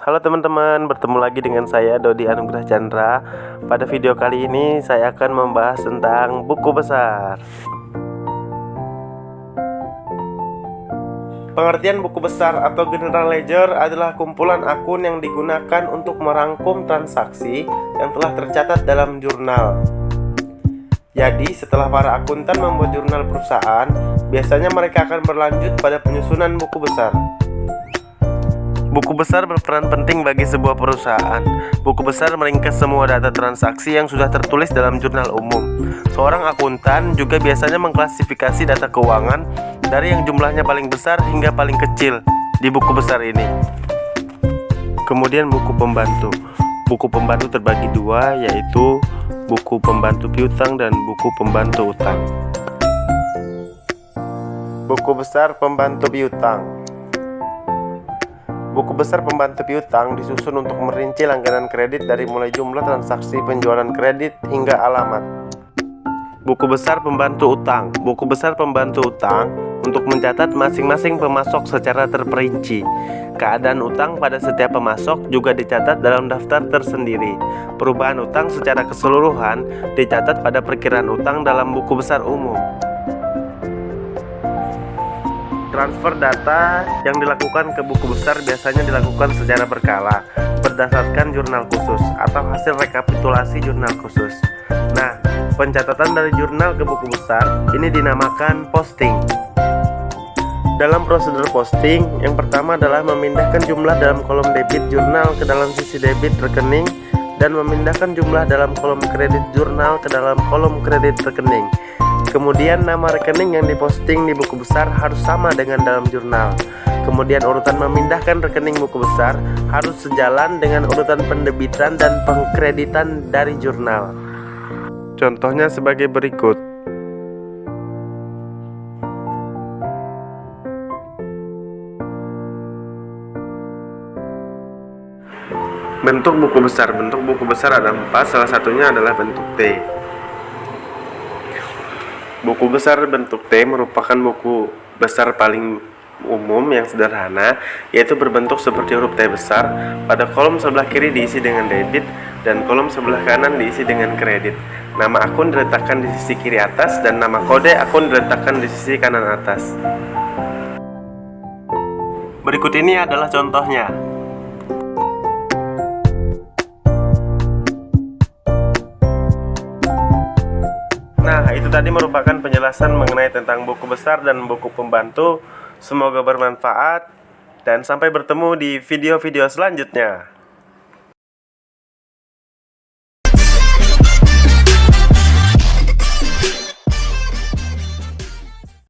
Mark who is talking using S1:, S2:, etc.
S1: Halo teman-teman, bertemu lagi dengan saya Dodi Anugrah Chandra. Pada video kali ini saya akan membahas tentang buku besar. Pengertian buku besar atau general ledger adalah kumpulan akun yang digunakan untuk merangkum transaksi yang telah tercatat dalam jurnal. Jadi setelah para akuntan membuat jurnal perusahaan, biasanya mereka akan berlanjut pada penyusunan buku besar. Buku besar berperan penting bagi sebuah perusahaan. Buku besar meringkas semua data transaksi yang sudah tertulis dalam jurnal umum. Seorang akuntan juga biasanya mengklasifikasi data keuangan dari yang jumlahnya paling besar hingga paling kecil di buku besar ini. Kemudian buku pembantu. Buku pembantu terbagi dua, yaitu buku pembantu piutang dan buku pembantu utang. Buku besar pembantu piutang. Buku besar pembantu piutang disusun untuk merinci langganan kredit dari mulai jumlah transaksi penjualan kredit hingga alamat. Buku besar pembantu utang. Buku besar pembantu utang untuk mencatat masing-masing pemasok secara terperinci. Keadaan utang pada setiap pemasok juga dicatat dalam daftar tersendiri. Perubahan utang secara keseluruhan dicatat pada perkiraan utang dalam buku besar umum. Transfer data yang dilakukan ke buku besar biasanya dilakukan secara berkala berdasarkan jurnal khusus atau hasil rekapitulasi jurnal khusus. Nah, pencatatan dari jurnal ke buku besar ini dinamakan posting. Dalam prosedur posting, yang pertama adalah memindahkan jumlah dalam kolom debit jurnal ke dalam sisi debit rekening dan memindahkan jumlah dalam kolom kredit jurnal ke dalam kolom kredit rekening. Kemudian nama rekening yang diposting di buku besar harus sama dengan dalam jurnal. Kemudian urutan memindahkan rekening buku besar harus sejalan dengan urutan pendebitan dan pengkreditan dari jurnal. Contohnya sebagai berikut. Bentuk buku besar. Bentuk buku besar ada 4, salah satunya adalah bentuk T. Buku besar bentuk T merupakan buku besar paling umum yang sederhana, yaitu berbentuk seperti huruf T besar. Pada kolom sebelah kiri diisi dengan debit dan kolom sebelah kanan diisi dengan kredit. Nama akun diletakkan di sisi kiri atas dan nama kode akun diletakkan di sisi kanan atas. Berikut ini adalah contohnya. Nah, itu tadi merupakan penjelasan mengenai tentang buku besar dan buku pembantu. Semoga bermanfaat dan sampai bertemu di video-video selanjutnya.